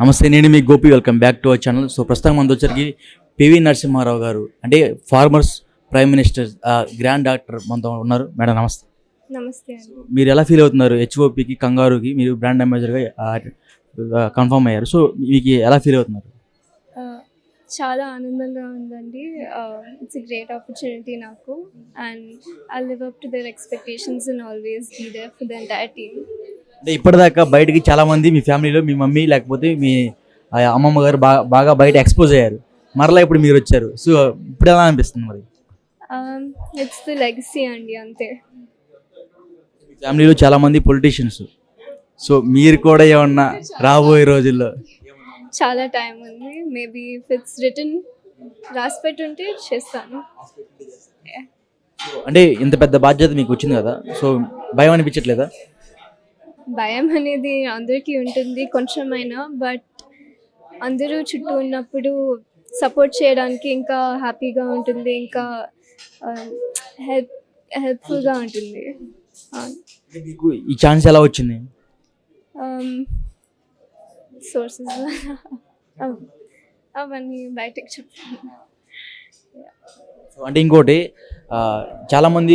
నమస్తే, నేను మీ Gopi. Welcome back to our channel. So ప్రస్తుతం మన వచ్చరికి పివి నరసింహారావు గారు, అంటే farmers prime minister granddaughter మనతో ఉన్నారు. మేడం నమస్తే. నమస్తే అండి. మీరు ఎలా ఫీల్ అవుతున్నారు? హెచ్ఓపికి కంగారుకి మీరు బ్రాండ్ అంబాసిడర్గా కన్ఫర్మ్ అయ్యారు. సో మీకు ఎలా ఫీల్ అవుతున్నారు? చాలా ఆనందంగా ఉందండి. ఇట్స్ ఎ గ్రేట్ ఆపర్చునిటీ నాకు, and I live up to their expectations and always be there for the entire team. అంటే ఇప్పటిదాకా బయటకి చాలామంది మీ ఫ్యామిలీలో మీ మమ్మీ లేకపోతే మీ అమ్మమ్మ గారు బాగా బయట ఎక్స్పోజ్ అయ్యారు. మరలా ఇప్పుడు మీరు వచ్చారు. సో ఇప్పుడు ఎలా అనిపిస్తుంది మరి? ఇట్స్ ద లెగసీ అండి, అంతే. మీ ఫ్యామిలీలో చాలామంది పొలిటీషియన్స్. సో మీరు కూడా ఏమన్నా రాబోయే రోజుల్లో? చాలా టైం ఉంది. మేబీ ఇఫ్ ఇట్స్ రిటన్ రాసి పెట్టుంటే చేస్తాను. అంటే ఇంత పెద్ద బాధ్యత మీకు వచ్చింది కదా, సో భయం అనిపించట్లేదా? భయం అనేది అందరికీ ఉంటుంది కొంచెమైనా, బట్ అందరూ చుట్టూ ఉన్నప్పుడు సపోర్ట్ చేయడానికి ఇంకా హ్యాపీగా ఉంటుంది, ఇంకా హెల్ప్ఫుల్గా ఉంటుంది. మీకు ఈ ఛాన్స్ ఎలా వచ్చింది? సోర్సెస్ అవన్నీ బయటకు చెప్తాను. అంటే ఇంకోటి, చాలామంది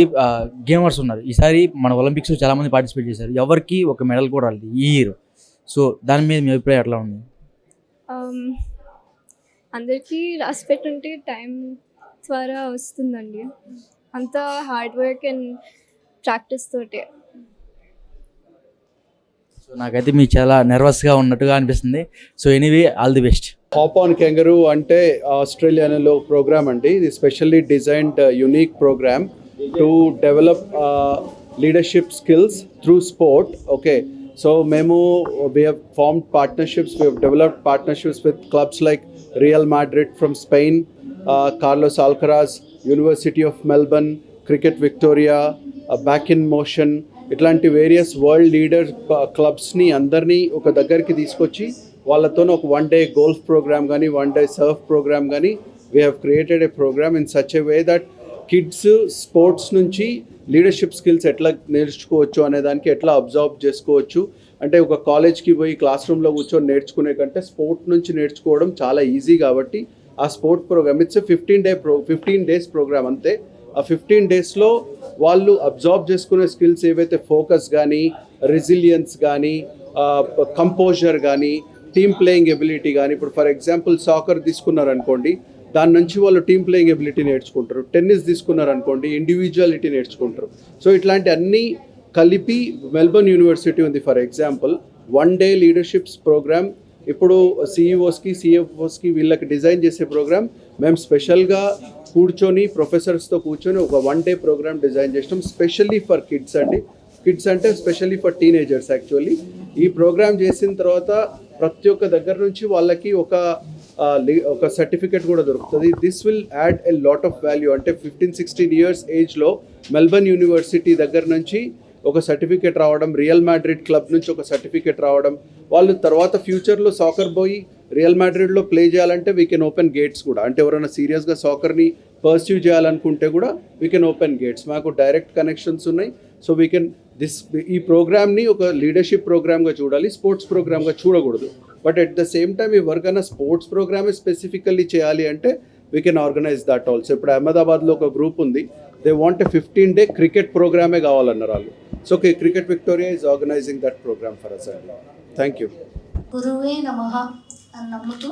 గేమర్స్ ఉన్నారు. ఈసారి మన ఒలింపిక్స్లో చాలామంది పార్టిసిపేట్ చేశారు. ఎవరికి ఒక మెడల్ కూడా రాలేదు ఈ ఇయర్. సో దాని మీద మీ అభిప్రాయం ఎట్లా ఉంది? అందరికీ రాసి పెట్టుంటే టైం ద్వారా వస్తుందండి. అంతా హార్డ్ వర్క్ అండ్ ప్రాక్టీస్ తోటే. సో నాకైతే మీకు చాలా నర్వస్గా ఉన్నట్టుగా అనిపిస్తుంది. So anyway, all the best. Hop on kangaroo అంటే ఆస్ట్రేలియాలో ప్రోగ్రామ్ అండి. ఇది specially designed unique programme to develop leadership skills through sport. Okay, so మేము we have formed partnerships, we have developed partnerships with clubs like Real Madrid from Spain, Carlos Alcaraz, University of Melbourne, Cricket Victoria, Back in Motion, ఇట్లాంటి various world leader క్లబ్స్ని అందరినీ ఒక దగ్గరికి తీసుకొచ్చి వాళ్ళతో ఒక 1 day golf programme కానీ 1 day surf program కానీ we have created a program in such a way that kids sports నుంచి లీడర్షిప్ స్కిల్స్ ఎట్లా నేర్చుకోవచ్చు అనే దానికి ఎట్లా అబ్జర్వ్ చేసుకోవచ్చు. అంటే ఒక కాలేజ్కి పోయి క్లాస్ రూమ్లో కూర్చొని నేర్చుకునే కంటే స్పోర్ట్ నుంచి నేర్చుకోవడం చాలా ఈజీ. కాబట్టి ఆ sport program it's 15 days program అంతే. ఆ 15 daysలో వాళ్ళు అబ్జర్వ్ చేసుకునే స్కిల్స్ ఏవైతే ఫోకస్ కానీ, రెసిలియన్స్ కానీ, కంపోజర్ కానీ, టీమ్ ప్లేయింగ్ ఎబిలిటీ కానీ, ఇప్పుడు ఫర్ ఎగ్జాంపుల్ సాకర్ తీసుకున్నారనుకోండి, దాని నుంచి వాళ్ళు టీమ్ ప్లేయింగ్ ఎబిలిటీ నేర్చుకుంటారు. టెన్నిస్ తీసుకున్నారనుకోండి, ఇండివిజువాలిటీ నేర్చుకుంటారు. సో ఇట్లాంటి అన్నీ కలిపి మెల్బర్న్ యూనివర్సిటీ ఉంది for example 1 day leaderships program. ఇప్పుడు సిఇఓస్కి, సిఎఫ్ఓస్కి వీళ్ళకి డిజైన్ చేసే ప్రోగ్రామ్ మేము స్పెషల్గా కూర్చొని ప్రొఫెసర్స్తో కూర్చొని ఒక 1 day ప్రోగ్రామ్ డిజైన్ చేసినాం స్పెషల్లీ ఫర్ కిడ్స్ అండి. కిడ్స్ అంటే స్పెషల్లీ ఫర్ టీనేజర్స్. యాక్చువల్లీ ఈ ప్రోగ్రామ్ చేసిన తర్వాత ప్రతి ఒక్క దగ్గర నుంచి వాళ్ళకి ఒక సర్టిఫికెట్ కూడా దొరుకుతుంది. This will add a lot of value. అంటే 15-16 years ఏజ్లో మెల్బర్న్ యూనివర్సిటీ దగ్గర నుంచి ఒక సర్టిఫికెట్ రావడం, రియల్ మాడ్రిడ్ క్లబ్ నుంచి ఒక సర్టిఫికెట్ రావడం, వాళ్ళు తర్వాత ఫ్యూచర్లో సాకర్ పోయి రియల్ మాడ్రిడ్లో ప్లే చేయాలంటే వీ కెన్ ఓపెన్ గేట్స్ కూడా. అంటే ఎవరైనా సీరియస్గా సాకర్ని పర్స్యూ చేయాలనుకుంటే కూడా వీ కెన్ ఓపెన్ గేట్స్. మాకు డైరెక్ట్ కనెక్షన్స్ ఉన్నాయి. సో వీ కెన్ ఈ ప్రోగ్రామ్ని ఒక లీడర్షిప్ ప్రోగ్రామ్గా చూడాలి, స్పోర్ట్స్ ప్రోగ్రామ్గా చూడకూడదు. But at the same time ఎవరికైనా స్పోర్ట్స్ ప్రోగ్రామే స్పెసిఫికల్లీ చేయాలి అంటే we can organise that also. ఇప్పుడు అహ్మదాబాద్లో ఒక గ్రూప్ ఉంది, they want a 15 day cricket ప్రోగ్రామే కావాలన్నారు వాళ్ళు. So Cricket Victoria is organising that programme for us అండి. Thank you. గురువే నమః అని నమ్ముతూ,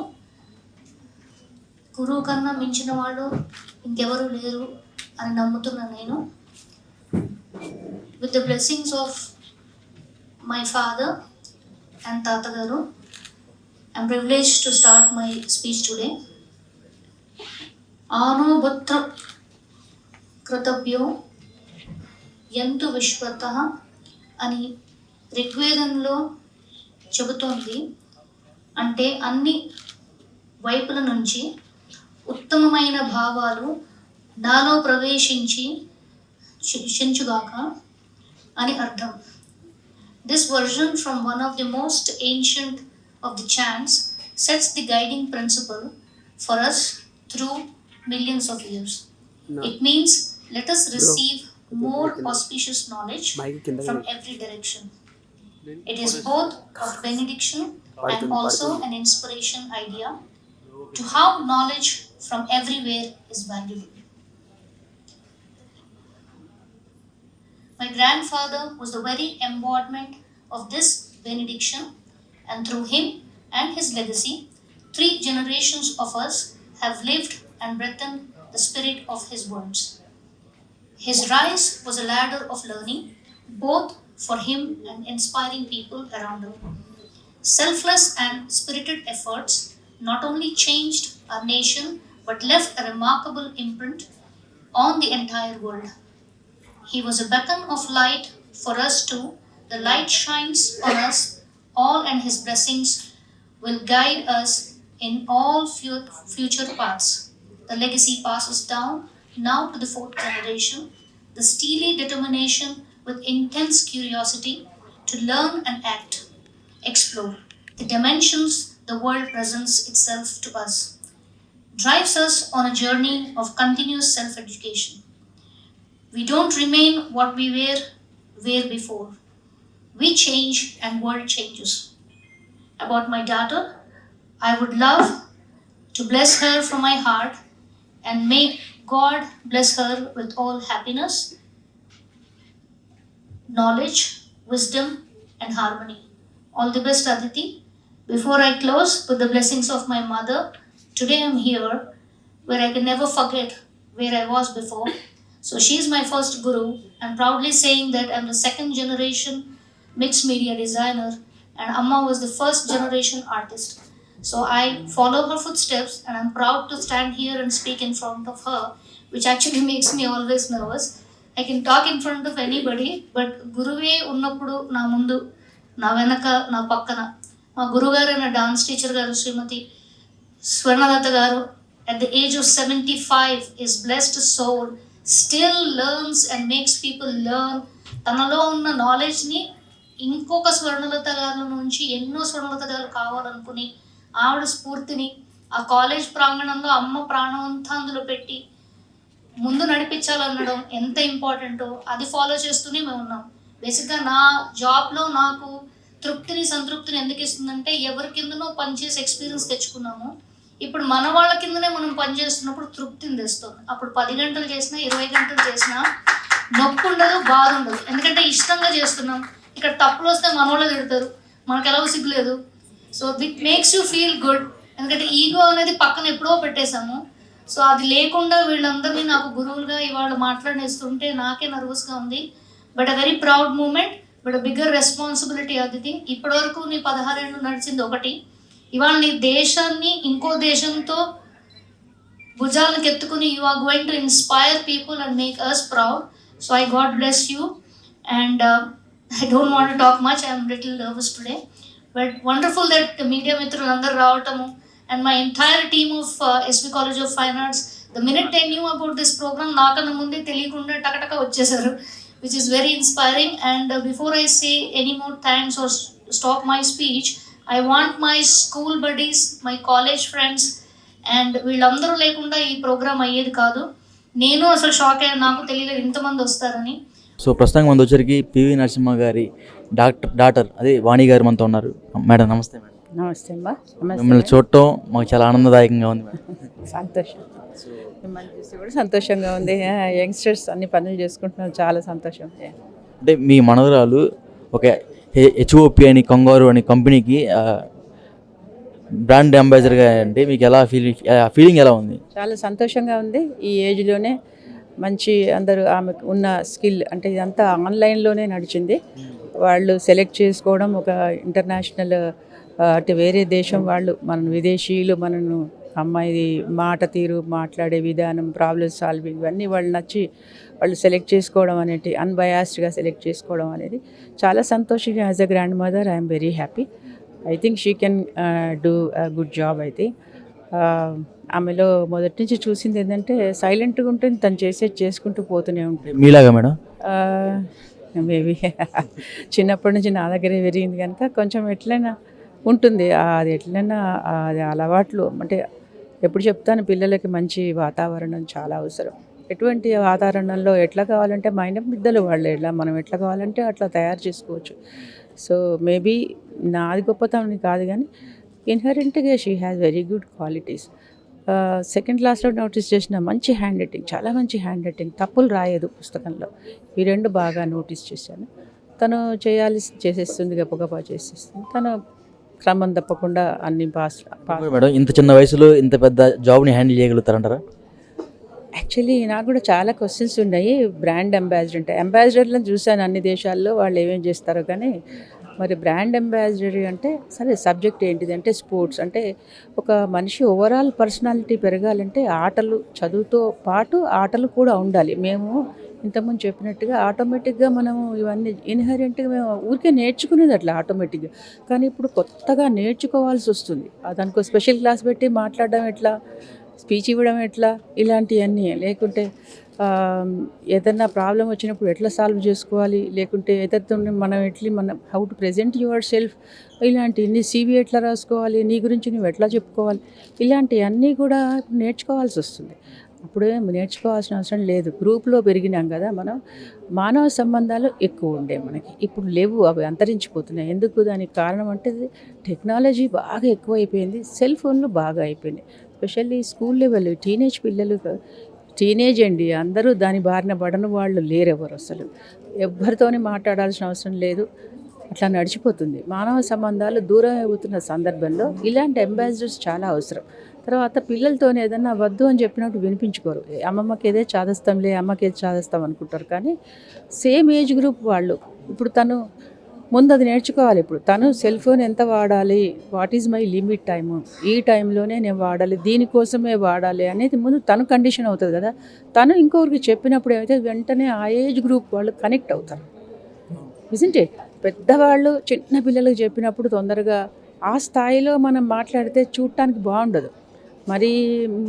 గురువు కన్నా మించిన వాళ్ళు ఇంకెవరు లేరు అని నమ్ముతున్న నేను, with the blessings of my father and తాతగారు, I'm privileged to start my speech today. ఆనోబుత్ర కృతభ్యో యంతు విశ్వతః అని ఋగ్వేదంలో చెబుతోంది. అంటే అన్ని వైపుల నుంచి ఉత్తమమైన భావాలు నాలో ప్రవేశించి శించుగాక అని అర్థం. This version from one of the most ancient of the chants sets the guiding principle for us through millions of years. It means let us receive more auspicious knowledge from every direction. It is both of benediction and also an inspiration idea to how knowledge from everywhere is valuable. My grandfather was the very embodiment of this benediction, and through him and his legacy, 3 generations of us have lived and breathed the spirit of his words. His rise was a ladder of learning, both for him and inspiring people around him. Selfless and spirited efforts not only changed our nation but left a remarkable imprint on the entire world. He was a beacon of light for us too. The light shines on us all, and his blessings will guide us in all future paths. The legacy passes down now to the 4th generation, the steely determination with intense curiosity to learn and act, explore the dimensions the world presents itself to us, drives us on a journey of continuous self-education. We don't remain what we were before. We change and world changes. About my daughter, I would love to bless her from my heart, and may God bless her with all happiness, knowledge, wisdom, and harmony. All the best, Aditi. Before I close with the blessings of my mother, today I'm here where I can never forget where I was before. So she is my first guru. I'm proudly saying that I'm the 2nd generation mixed media designer, and Amma was the 1st generation artist. So I follow her footsteps, and I'm proud to stand here and speak in front of her, which actually makes me always nervous. I can talk in front of anybody, but గురువే ఉన్నప్పుడు నా ముందు, నా వెనక, నా పక్కన మా గురుగారు నా డాన్స్ టీచర్ గారు శ్రీమతి స్వర్ణలత గారు at the age of 75 is blessed soul, still learns and makes people learn. తనలో ఉన్న నాలెడ్జ్ని ఇంకొక స్వర్ణలత గారి నుంచి ఎన్నో స్వర్ణలత గారు కావాలనుకుని ఆవిడ స్ఫూర్తిని ఆ కాలేజ్ ప్రాంగణంలో అమ్మ ప్రాణం అంతా అందులో పెట్టి ముందు నడిపించాలనడం ఎంత ఇంపార్టెంటో అది ఫాలో చేస్తూనే మేము ఉన్నాం. బేసిక్గా నా జాబ్లో నాకు తృప్తిని సంతృప్తిని ఎందుకు ఇస్తుందంటే ఎవరి కిందనో పనిచేసి ఎక్స్పీరియన్స్ తెచ్చుకున్నాము. ఇప్పుడు మన వాళ్ళ కిందనే మనం పనిచేస్తున్నప్పుడు తృప్తిని తెస్తుంది. అప్పుడు 10 గంటలు చేసినా 20 గంటలు చేసినా నొప్పి ఉండదు, బాధ ఉండదు, ఎందుకంటే ఇష్టంగా చేస్తున్నాం. ఇక్కడ తప్పులు వస్తే మన వాళ్ళు తిడతారు, మనకు ఎలాగో సిగ్గులేదు. So it makes you feel good, ఎందుకంటే ఈగో అనేది పక్కన ఎప్పుడో పెట్టేశాము. సో అది లేకుండా వీళ్ళందరినీ నాకు గురువులుగా ఇవాళ మాట్లాడేస్తుంటే నాకే నర్వస్గా ఉంది. But a very proud moment, but a bigger responsibility. అది ఇప్పటివరకు నీ 16 ఏళ్ళు నడిచింది ఒకటి, ఇవాళ నీ దేశాన్ని ఇంకో దేశంతో భుజాలను ఎత్తుకుని you are going to inspire people and make us proud. So I god bless you, and I don't want to talk much, I'm little nervous today. But wonderful that media మిత్రులందరూ రావటము, and my entire team of SV college of fine arts, the minute they knew about this program నాకన్నా ముందే తెలియకుండా టకటక వచ్చేసారు, which is very inspiring. And before I say any more thanks or stop my speech, I want my school buddies, my college friends, and వీళ్ళందరూ లేకుండా ఈ programme అయ్యేది కాదు. నేను అసలు షాక్ అయ్యాను, నాకు తెలియలేదు ఇంతమంది వస్తారని. సో ప్రస్తుతం మన వచ్చరికి పివి నరసింహ గారి డాక్టర్ అదే వాణి గారు మనతో ఉన్నారు. మేడం నమస్తే. మేడం నమస్తే అమ్మా. మిమ్మల్ని చూడటం మాకు చాలా ఆనందదాయకంగా ఉంది మేడం. సంతోషం, మిమ్మల్ని చూస్తే కూడా సంతోషంగా ఉంది. యంగ్స్టర్స్ అన్ని పనులు చేసుకుంటున్నారు, చాలా సంతోషం. అంటే మీ మనవరాలు ఒక హెచ్ఓపి అని కంగారు అనే కంపెనీకి బ్రాండ్ అంబాసిడర్గా, అంటే మీకు ఎలా ఫీలింగ్ ఎలా ఉంది? చాలా సంతోషంగా ఉంది. ఈ ఏజ్లోనే మంచి అందరూ ఆమెకు ఉన్న స్కిల్, అంటే ఇదంతా ఆన్లైన్లోనే నడిచింది. వాళ్ళు సెలెక్ట్ చేసుకోవడం ఒక ఇంటర్నేషనల్, అంటే వేరే దేశం వాళ్ళు, మన విదేశీయులు మనను అమ్మాయి మాట తీరు, మాట్లాడే విధానం, ప్రాబ్లమ్ సాల్వింగ్, ఇవన్నీ వాళ్ళు నచ్చి వాళ్ళు సెలెక్ట్ చేసుకోవడం అనేది, అన్బయాస్డ్గా సెలెక్ట్ చేసుకోవడం అనేది చాలా సంతోషంగా. As a grand mother I'm very happy. I think she can do good job. అయితే ఆమెలో మొదటి నుంచి చూసింది ఏంటంటే సైలెంట్గా ఉంటుంది, తను చేసుకుంటూ పోతూనే ఉంటుంది. మీలాగా మేడం? మేబీ చిన్నప్పటి నుంచి నా దగ్గరే పెరిగింది కనుక కొంచెం ఎట్లయినా ఉంటుంది, అది ఎట్లయినా అది అలవాట్లు. అంటే ఎప్పుడు చెప్తాను, పిల్లలకి మంచి వాతావరణం చాలా అవసరం. ఎటువంటి వాతావరణంలో ఎట్లా కావాలంటే మైనపు బిడ్డలు వాళ్ళు, మనం ఎట్లా కావాలంటే అట్లా తయారు చేసుకోవచ్చు. సో మేబీ నాది గొప్పతనం కాదు కానీ ఇన్హరెంట్గా she has very good qualities. Second క్లాస్లో నోటీస్ చేసిన మంచి హ్యాండ్ రైటింగ్, చాలా మంచి హ్యాండ్ రైటింగ్, తప్పులు రాయదు పుస్తకంలో. ఈ రెండు బాగా నోటీస్ చేశాను. తను చేసేస్తుంది, గొప్ప చేసేస్తుంది. తను క్రమం తప్పకుండా అన్ని పాస్. మేడం ఇంత చిన్న వయసులో ఇంత పెద్ద జాబ్ని హ్యాండిల్ చేయగలుగుతారంటారా? యాక్చువల్లీ నాకు కూడా చాలా క్వశ్చన్స్ ఉన్నాయి. బ్రాండ్ అంబాసిడర్ అంటే అంబాసిడర్లను చూశాను అన్ని దేశాల్లో, వాళ్ళు ఏమేం చేస్తారో. కానీ మరి బ్రాండ్ అంబాసిడర్ అంటే సరే, సబ్జెక్ట్ ఏంటిది అంటే స్పోర్ట్స్. అంటే ఒక మనిషి ఓవరాల్ పర్సనాలిటీ పెరగాలంటే ఆటలు, చదువుతో పాటు ఆటలు కూడా ఉండాలి. మేము ఇంతకుముందు చెప్పినట్టుగా ఆటోమేటిక్గా మనము ఇవన్నీ ఇన్హరెంట్గా మేము ఊరికే నేర్చుకునేది అట్లా ఆటోమేటిక్గా. కానీ ఇప్పుడు కొత్తగా నేర్చుకోవాల్సి వస్తుంది. దానికి స్పెషల్ క్లాస్ పెట్టి మాట్లాడడం ఎట్లా, స్పీచ్ ఇవ్వడం ఎట్లా, ఇలాంటివన్నీ. లేకుంటే ఏదన్నా ప్రాబ్లం వచ్చినప్పుడు ఎట్లా సాల్వ్ చేసుకోవాలి, లేకుంటే ఏదైతే మనం how to present your self, ఇలాంటి నీ సీవీ ఎట్లా రాసుకోవాలి, నీ గురించి నువ్వు ఎట్లా చెప్పుకోవాలి, ఇలాంటివన్నీ కూడా నేర్చుకోవాల్సి వస్తుంది. అప్పుడే నేర్చుకోవాల్సిన అవసరం లేదు. గ్రూప్లో పెరిగినాం కదా మనం. మానవ సంబంధాలు ఎక్కువ ఉండే మనకి, ఇప్పుడు లేవు, అవి అంతరించిపోతున్నాయి. ఎందుకు? దానికి కారణం అంటే టెక్నాలజీ బాగా ఎక్కువైపోయింది, సెల్ ఫోన్లు బాగా అయిపోయినాయి. స్పెషల్లీ స్కూల్ లెవెల్ టీనేజ్ పిల్లలు, టీనేజ్ అండి, అందరూ దాని బారిన పడని వాళ్ళు లేరెవరు. అసలు ఎవరితోని మాట్లాడాల్సిన అవసరం లేదు, అట్లా నడిచిపోతుంది. మానవ సంబంధాలు దూరం అవుతున్న సందర్భంలో ఇలాంటి అంబాసిడర్స్ చాలా అవసరం. తర్వాత పిల్లలతోనే ఏదన్నా వద్దు అని చెప్పినట్టు వినిపించుకోరు. అమ్మమ్మకి ఏదే చాదస్తాంలే, అమ్మకి ఏది చాదస్తాం అనుకుంటారు. కానీ సేమ్ ఏజ్ గ్రూప్ వాళ్ళు, ఇప్పుడు తను ముందు అది నేర్చుకోవాలి. ఇప్పుడు తను సెల్ ఫోన్ ఎంత వాడాలి, what is my limit time, ఈ టైంలోనే నేను వాడాలి, దీనికోసమే వాడాలి అనేది ముందు తను కండిషన్ అవుతుంది కదా. తను ఇంకొకరికి చెప్పినప్పుడు ఏమైతే వెంటనే ఆ ఏజ్ గ్రూప్ వాళ్ళు కనెక్ట్ అవుతారు. నిజంటే పెద్దవాళ్ళు చిన్న పిల్లలకు చెప్పినప్పుడు తొందరగా ఆ స్థాయిలో మనం మాట్లాడితే చూడటానికి బాగుండదు. మరి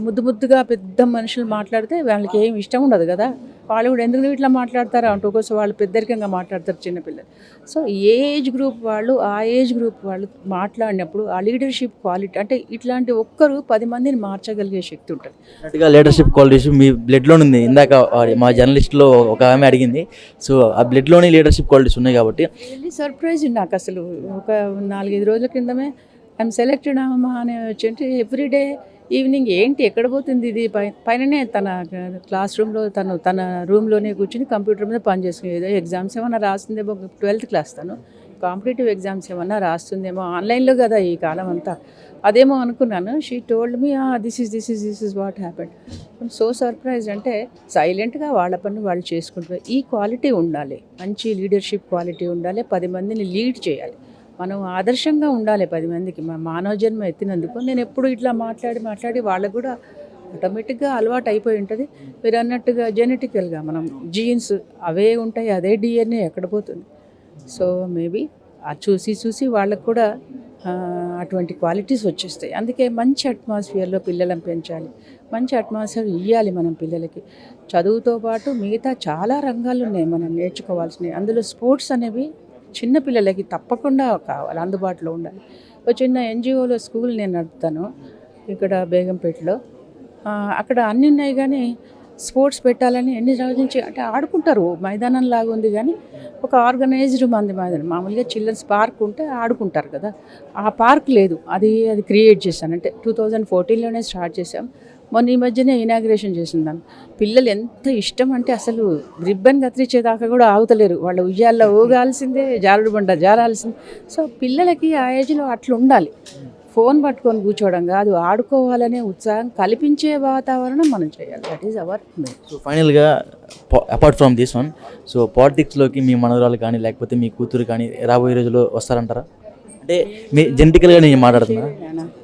ముద్దుగా పెద్ద మనుషులు మాట్లాడితే వాళ్ళకి ఏం ఇష్టం ఉండదు కదా. వాళ్ళు కూడా ఎందుకు ఇట్లా మాట్లాడతారా అంటూ కోసం వాళ్ళు పెద్దరికంగా మాట్లాడతారు చిన్నపిల్లలు. సో ఏజ్ గ్రూప్ వాళ్ళు, ఆ ఏజ్ గ్రూప్ వాళ్ళు మాట్లాడినప్పుడు ఆ లీడర్షిప్ క్వాలిటీ అంటే ఇట్లాంటి ఒక్కరు 10 మందిని మార్చగలిగే శక్తి ఉంటుంది. లీడర్షిప్ క్వాలిటీస్ మీ బ్లడ్లో ఉంది. ఇందాక మా జర్నలిస్ట్లో ఒక ఆమె అడిగింది. సో ఆ బ్లడ్లోనే లీడర్షిప్ క్వాలిటీస్ ఉన్నాయి కాబట్టి సర్ప్రైజ్ నాకు అసలు. ఒక 4-5 రోజుల క్రిందమే ఐఎమ్ సెలెక్టెడ్ అమ్మా అని వచ్చి ఎవ్రీడే ఈవినింగ్ ఏంటి ఎక్కడ పోతుంది ఇది, పైననే తన క్లాస్ రూమ్లో తన రూమ్లోనే కూర్చుని కంప్యూటర్ మీద పనిచేసుకుని ఏదో ఎగ్జామ్స్ ఏమన్నా రాస్తుందేమో, 12th క్లాస్ తను, కాంపిటేటివ్ ఎగ్జామ్స్ ఏమన్నా రాస్తుందేమో, ఆన్లైన్లో కదా ఈ కాలం అంతా, అదేమో అనుకున్నాను. She told me this is what happened. So surprise. అంటే సైలెంట్గా వాళ్ళ పని వాళ్ళు చేసుకుంటారు. ఈ క్వాలిటీ ఉండాలి, మంచి లీడర్షిప్ క్వాలిటీ ఉండాలి. 10 మందిని లీడ్ చేయాలి, మనం ఆదర్శంగా ఉండాలి 10 మందికి. మానవ జన్మ ఎత్తినందుకు నేను ఎప్పుడు ఇట్లా మాట్లాడి వాళ్ళకు కూడా ఆటోమేటిక్గా అలవాటు అయిపోయి ఉంటుంది. మీరు అన్నట్టుగా జెనెటికల్గా మనం జీన్స్ అవే ఉంటాయి, అదే డిఎన్ఏ ఎక్కడ పోతుంది. సో మేబీ చూసి వాళ్ళకు కూడా అటువంటి క్వాలిటీస్ వచ్చేస్తాయి. అందుకే మంచి అట్మాస్ఫియర్లో పిల్లలను పెంచాలి, మంచి అట్మాస్ఫియర్ ఇవ్వాలి మనం పిల్లలకి. చదువుతో పాటు మిగతా చాలా రంగాలు ఉన్నాయి మనం నేర్చుకోవాల్సినవి. అందులో స్పోర్ట్స్ అనేవి చిన్నపిల్లలకి తప్పకుండా కావాలి, అందుబాటులో ఉండాలి. ఒక చిన్న ఎన్జిఓలో స్కూల్ నేను నడుపుతాను ఇక్కడ బేగంపేటలో. అక్కడ అన్నీ ఉన్నాయి కానీ స్పోర్ట్స్ పెట్టాలని ఎన్ని రోజుల నుంచి అంటే ఆడుకుంటారు, మైదానం లాగా ఉంది కానీ ఒక ఆర్గనైజ్డ్ మైదానం. మామూలుగా చిల్డ్రన్స్ పార్క్ ఉంటే ఆడుకుంటారు కదా, ఆ పార్క్ లేదు. అది క్రియేట్ చేశాను. అంటే 2014లోనే స్టార్ట్ చేశాం. మొన్న ఈ మధ్యనే ఇనాగ్రేషన్ చేసిందాను. పిల్లలు ఎంత ఇష్టం అంటే అసలు రిబ్బన్ కత్తిరించేదాకా కూడా ఆగుతలేరు. వాళ్ళ ఉయ్యాల్లో ఊగాల్సిందే, జారుడు బండ జారాల్సిందే. సో పిల్లలకి ఆ ఏజ్లో అట్లా ఉండాలి. ఫోన్ పట్టుకొని కూర్చోవడం కాదు, ఆడుకోవాలనే ఉత్సాహం కల్పించే వాతావరణం మనం చేయాలి. That is our main. So ఫైనల్గా apart from this one, so పాలిటిక్స్లోకి మీ మనవరాలు కానీ లేకపోతే మీ కూతురు కానీ రాబోయే రోజుల్లో వస్తారంటారా? అంటే మీ జెనెటికల్గా నేను మాట్లాడుతున్నా.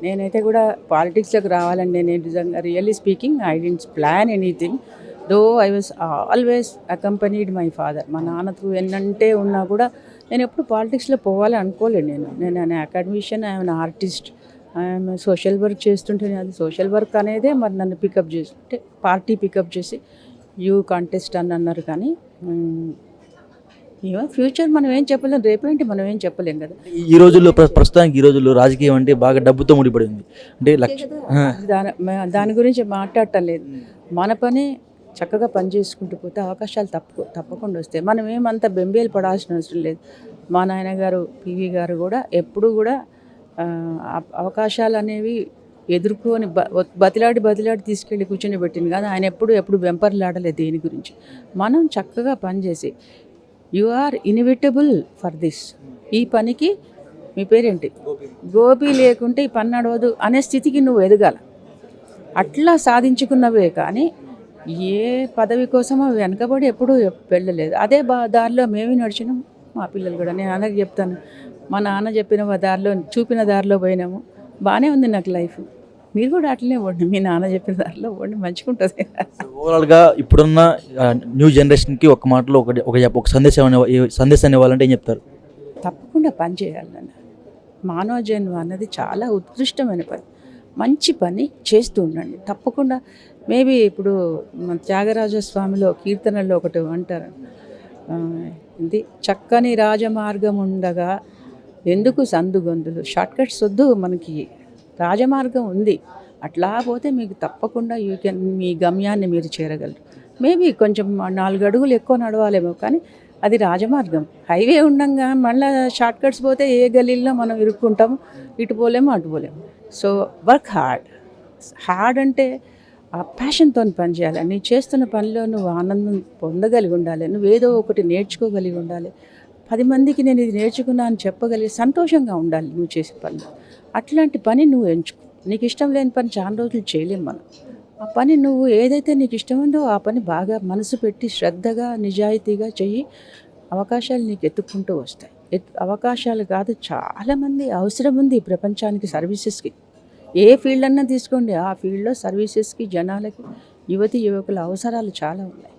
నేనైతే కూడా పాలిటిక్స్లోకి రావాలని నేను నిజంగా really speaking I dent plan anything. Though I was always accompanied my father. మా నాన్న త్రూ ఎన్నంటే ఉన్నా కూడా నేను ఎప్పుడు పాలిటిక్స్లో పోవాలి అనుకోలేదు. నేను academician, I'm artist, I'm social work చేస్తుంటే అది సోషల్ వర్క్ అనేదే మరి నన్ను పికప్ చేసి, అంటే పార్టీ పికప్ చేసి యూ కాంటెస్ట్ అని అన్నారు. కానీ ఫ్యూచర్ మనం ఏం చెప్పలేం, రేపేంటి మనం ఏం చెప్పలేం కదా. ఈ రోజుల్లో ప్రస్తుతానికి ఈ రోజుల్లో రాజకీయం అంటే బాగా డబ్బుతో ముడిపడింది. అంటే దాని గురించి మాట్లాడటం లేదు. మన పని చక్కగా పని చేసుకుంటూ పోతే అవకాశాలు తప్పకుండా వస్తాయి. మనం ఏమంతా బెంబేలు పడాల్సిన అవసరం లేదు. మా నాన్నగారు పివి గారు కూడా ఎప్పుడు కూడా అవకాశాలు అనేవి ఎదుర్కొని బతిలాడి తీసుకెళ్ళి కూర్చొని పెట్టింది కానీ ఆయన ఎప్పుడు వెంపర్లాడలేదు దేని గురించి. మనం చక్కగా పనిచేసి you are inevitable for this, ఈ పనికి మీ పేరేంటి గోపి లేకుంటే ఈ పని నడవదు అనే స్థితికి నువ్వు ఎదగాల. అట్లా సాధించుకున్నవే కానీ ఏ పదవి కోసమో వెనకబడి ఎప్పుడూ వెళ్ళలేదు. అదే దారిలో మేము నడిచినాం, మా పిల్లలు కూడా. నేను నాన్నకి చెప్తాను, మా నాన్న చెప్పిన దారిలో చూపిన దారిలో పోయినాము, బాగానే ఉంది నాకు లైఫ్, మీరు కూడా అట్లనే పోండి, మీ నాన్న చెప్పిన దారిలో పోండి, మంచిగా ఉంటుంది. ఓవరాల్గా ఇప్పుడున్న న్యూ జనరేషన్కి ఒక మాటలో ఒక సందేశాన్ని ఇవ్వాలంటే ఏం చెప్తారు? తప్పకుండా పని చేయాలన్న మానవ జన్మ అన్నది చాలా ఉత్కృష్టమైన పని. మంచి పని చేస్తూ ఉండండి తప్పకుండా. మేబీ ఇప్పుడు మన త్యాగరాజస్వామిలో కీర్తనల్లో ఒకటి అంటారు, ఇది చక్కని రాజమార్గం ఉండగా ఎందుకు సందుగొందులు. షార్ట్కట్స్ వద్దు, మనకి రాజమార్గం ఉంది, అట్లా పోతే మీకు తప్పకుండా మీ గమ్యాన్ని మీరు చేరగలరు. మేబీ కొంచెం 4 అడుగులు ఎక్కువ నడవాలేమో కానీ అది రాజమార్గం. హైవే ఉండగా మళ్ళీ షార్ట్కట్స్ పోతే ఏ గలీల్లో మనం ఇరుక్కుంటాము, ఇటు పోలేము అటు పోలేము. సో వర్క్ హార్డ్ అంటే ఆ ప్యాషన్తో పనిచేయాలి. నీ చేస్తున్న పనిలో నువ్వు ఆనందం పొందగలిగి ఉండాలి, నువ్వేదో ఒకటి నేర్చుకోగలిగి ఉండాలి, 10 మందికి నేను ఇది నేర్చుకున్నా అని చెప్పగలిగి సంతోషంగా ఉండాలి నువ్వు చేసే పనిలో. అట్లాంటి పని నువ్వు ఎంచుకో. నీకు ఇష్టం లేని పని చాలా రోజులు చేయలేం మనం. ఆ పని నువ్వు ఏదైతే నీకు ఇష్టం ఉందో ఆ పని బాగా మనసు పెట్టి శ్రద్ధగా నిజాయితీగా చెయ్యి. అవకాశాలు నీకు ఎత్తుక్కుంటూ వస్తాయి. అవకాశాలు కాదు, చాలామంది అవసరం ఉంది ప్రపంచానికి, సర్వీసెస్కి. ఏ ఫీల్డ్ అన్నా తీసుకోండి, ఆ ఫీల్డ్లో సర్వీసెస్కి, జనాలకి, యువతి యువకుల అవసరాలు చాలా ఉన్నాయి.